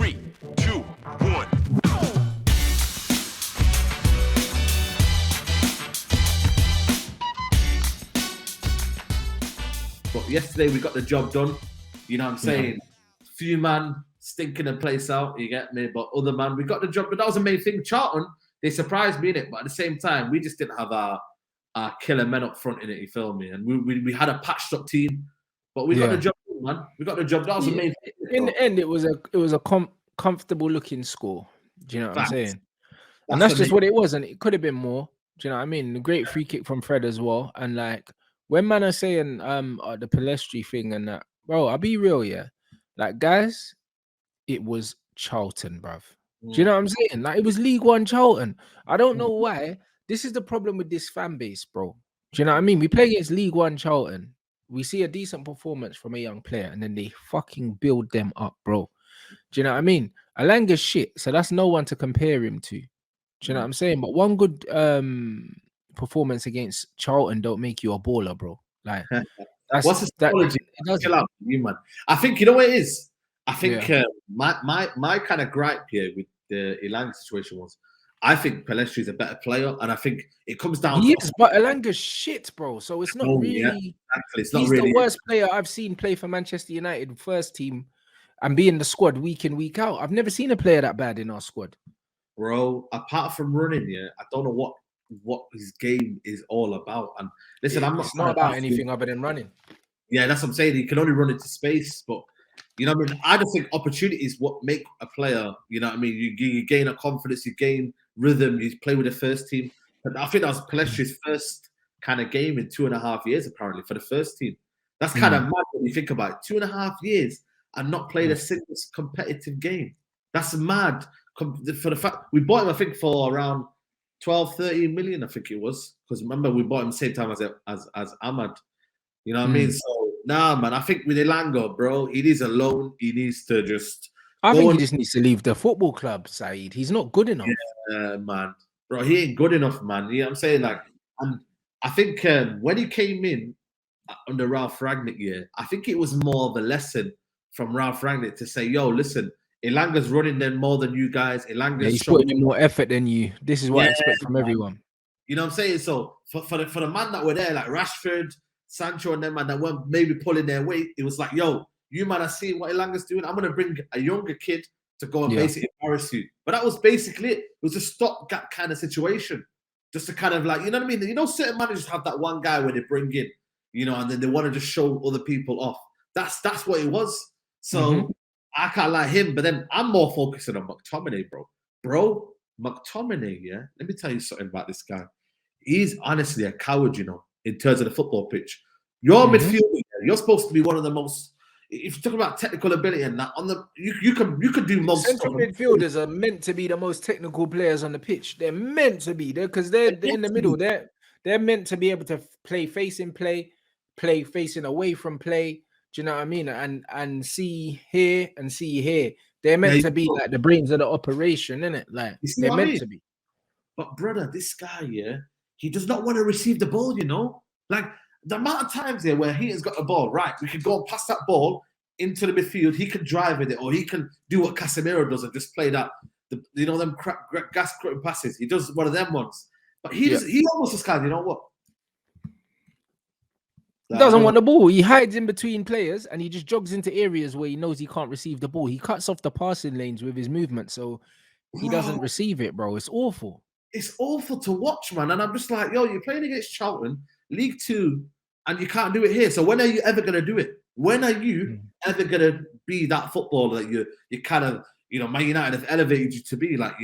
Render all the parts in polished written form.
3, 2, 1. But yesterday we got the job done. You know what I'm saying? Few man stinking the place out, you get me? But other man, we got the job, but that was the main thing. Charlton, they surprised me in it, but at the same time, we just didn't have our killer men up front in it, you feel me? And we had a patched up team, but we got the job done, man. We got the job. That was the main thing. In the end, it was a comfortable looking score. Do you know what I'm saying? And that's just what it was, and it could have been more. Do you know what I mean? The great free kick from Fred as well. And like when man are saying the Palestri thing and that, bro, I'll be real, yeah. Like guys, it was Charlton, bruv. Do you know what I'm saying? Like it was League One Charlton. I don't know why. This is the problem with this fan base, bro. Do you know what I mean? We play against League One Charlton. We see a decent performance from a young player, and then they fucking build them up, bro. Do you know what I mean? Alanga's shit, so that's no one to compare him to. Do you know what I'm saying? But one good performance against Charlton don't make you a baller, bro. Like, that's what's the psychology? Chill out, you man. I think you know what it is. I think my kind of gripe here with the Elanga situation was, I think Palestri is a better player, and I think it comes down. He is, but Elanga's shit, bro. So it's not really. Yeah, exactly. It's not he's really the worst player I've seen play for Manchester United first team and be in the squad week in, week out. I've never seen a player that bad in our squad. Bro, apart from running, I don't know what his game is all about. And listen, it's not about anything other than running. Yeah, that's what I'm saying. He can only run into space, but you know what I mean? I don't think opportunities what make a player, you know what I mean? You gain a confidence, you gain rhythm, you play with the first team. But I think that was Palestri's first kind of game in 2.5 years, apparently, for the first team. That's kind of mad when you think about it. 2.5 years and not played a single competitive game. That's mad. For the fact we bought him, I think, for around 12, 13 million, I think it was. Because remember, we bought him the same time as Ahmad. You know what I mean? So, nah, man, I think with Elanga, bro, he needs a loan. He needs to just... I think he just needs to leave the football club, Saeed. He's not good enough. Yeah, man. Bro, he ain't good enough, man. You know what I'm saying? Like, and I think when he came in under Ralph Rangnick, I think it was more of a lesson from Ralph Rangnick to say, yo, listen, Elanga's running them more than you guys. He's putting in more effort than you. This is what I expect from everyone. You know what I'm saying? So for the man that were there, like Rashford, Sancho, and them man that weren't maybe pulling their weight, it was like, yo, you man are seeing what Elanga's doing. I'm gonna bring a younger kid to go and basically embarrass you. But that was basically it. It was a stopgap kind of situation. Just to kind of like, you know what I mean? You know, certain managers have that one guy where they bring in, you know, and then they want to just show other people off. That's what it was. So I can't like him, but then I'm more focusing on McTominay, bro. McTominay, yeah. Let me tell you something about this guy. He's honestly a coward, you know, in terms of the football pitch. You're midfielder. You're supposed to be one of the most. If you're talking about technical ability and that, on the you could do most. Central midfielders are meant to be the most technical players on the pitch. They're meant to be there because they're in the middle. They're meant to be able to play facing play facing away from play. Do you know what I mean? And see here and see here. They're meant to be like the brains of the operation, innit? Like they're meant to be. But brother, this guy, he does not want to receive the ball, you know? Like the amount of times here where he has got the ball, right? We can go and pass that ball into the midfield. He can drive with it, or he can do what Casemiro does and just play that, them gas passes. He does one of them ones. But he almost just kind of, you know what? He doesn't want the ball. He hides in between players and he just jogs into areas where he knows he can't receive the ball. He cuts off the passing lanes with his movement, so he doesn't receive it, bro. It's awful. It's awful to watch, man. And I'm just like, yo, you're playing against Charlton, League Two, and you can't do it here. So when are you ever going to do it? When are you ever going to be that footballer that you kind of, you know, Man United have elevated you to be? Like,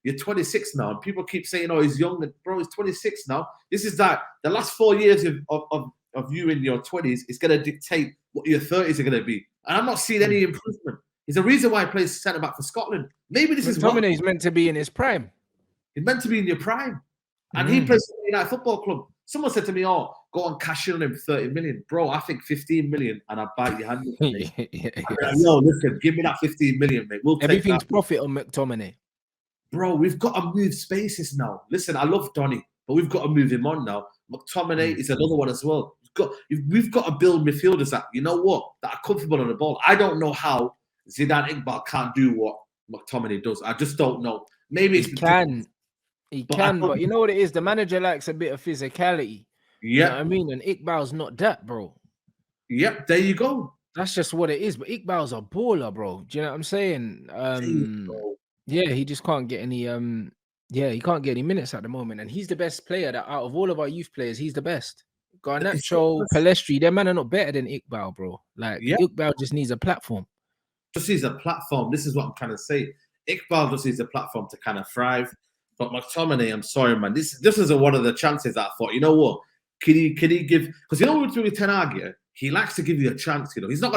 you're 26 now, and people keep saying, oh, he's young. Bro, he's 26 now. This is like the last 4 years of you in your 20s is going to dictate what your 30s are going to be. And I'm not seeing any improvement. There's a reason why he plays centre-back for Scotland. Maybe this is McTominay is meant to be in his prime. He's meant to be in your prime. And he plays for the United Football Club. Someone said to me, oh, go and cash in on him 30 million. Bro, I think 15 million and I bite your hand. Yo, listen, give me that 15 million, mate. We'll Everything's profit on McTominay. Bro, we've got to move spaces now. Listen, I love Donny, but we've got to move him on now. McTominay is another one as well. We've got to build midfielders that, you know what, that are comfortable on the ball. I don't know how Zidane Iqbal can't do what McTominay does. I just don't know. Maybe it's he can, but you know what it is? The manager likes a bit of physicality. You know what I mean? And Iqbal's not that, bro. Yep, there you go. That's just what it is. But Iqbal's a baller, bro. Do you know what I'm saying? Yeah, he just can't get any he can't get any minutes at the moment. And he's the best player that out of all of our youth players, he's the best. Garnacho, Palestri, their man are not better than Iqbal, bro. Like Iqbal just needs a platform. Just needs a platform. This is what I'm trying to say. Iqbal just needs a platform to kind of thrive. But McTominay, I'm sorry, man. This is one of the chances that I thought, you know what? Can he give? Because you know with Ten Hag, he likes to give you a chance. You know, he's not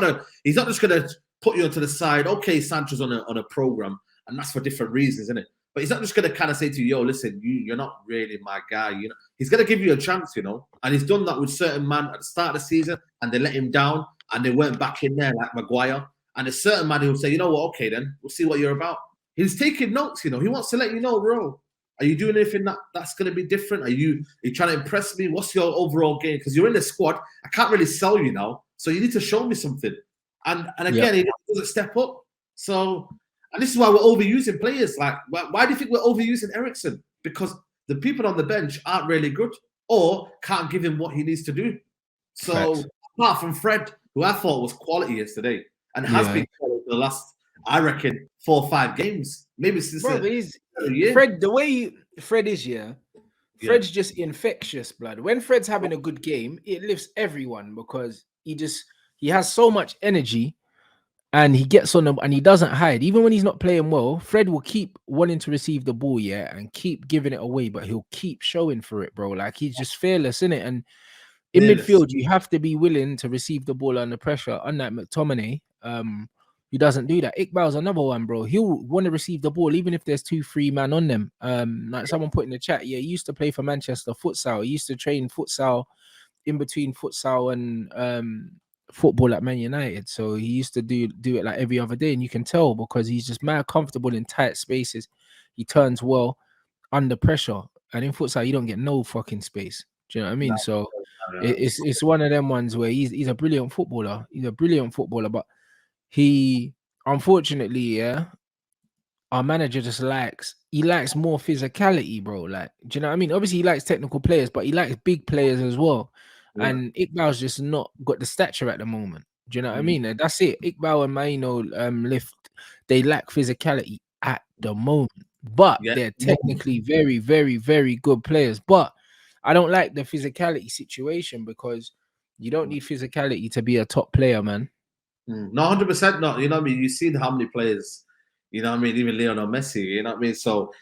just gonna put you onto the side. Okay, Sancho's on a program, and that's for different reasons, isn't it? But he's not just gonna kind of say to you, yo, listen, you're not really my guy. You know, he's gonna give you a chance, you know, and he's done that with certain man at the start of the season, and they let him down, and they weren't back in there like Maguire. And a certain man who will say, you know what, okay, then we'll see what you're about. He's taking notes, you know. He wants to let you know, bro. Are you doing anything that's going to be different? Are you trying to impress me? What's your overall game? Because you're in the squad. I can't really sell you now. So you need to show me something. And again, he doesn't step up. So, and this is why we're overusing players. Like, why do you think we're overusing Eriksen? Because the people on the bench aren't really good or can't give him what he needs to do. So, apart from Fred, who I thought was quality yesterday and has been quality for the last, I reckon, 4 or 5 games. Maybe since Fred, the way Fred is, Fred's just infectious, blood. When Fred's having a good game, it lifts everyone because he has so much energy and he gets on them and he doesn't hide. Even when he's not playing well, Fred will keep wanting to receive the ball, and keep giving it away, but he'll keep showing for it, bro. Like, he's just fearless, innit? And in midfield, you have to be willing to receive the ball under pressure. Unlike McTominay, he doesn't do that. Iqbal's another one, bro. He'll want to receive the ball even if there's 2-3 man on them. Like someone put in the chat, he used to play for Manchester futsal. He used to train futsal in between futsal and football at Man United. So he used to do it like every other day, and you can tell because he's just mad comfortable in tight spaces. He turns well under pressure, and in futsal you don't get no fucking space. Do you know what I mean? So it's one of them ones where he's a brilliant footballer. He's a brilliant footballer, but he, unfortunately, our manager just likes more physicality, bro. Like, do you know what I mean? Obviously, he likes technical players, but he likes big players as well. Yeah. And Iqbal's just not got the stature at the moment. Do you know what I mean? And that's it. Iqbal and Maino they lack physicality at the moment, but they're technically very, very, very good players. But I don't like the physicality situation because you don't need physicality to be a top player, man. No, 100% not. You know what I mean? You've seen how many players, you know what I mean? Even Lionel Messi, you know what I mean? So,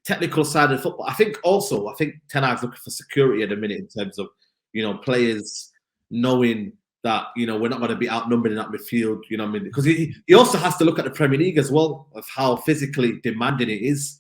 technical side of football. I think Ten Hag's looking for security at the minute in terms of, you know, players knowing that, you know, we're not going to be outnumbered in that midfield, you know what I mean? Because he also has to look at the Premier League as well, of how physically demanding it is.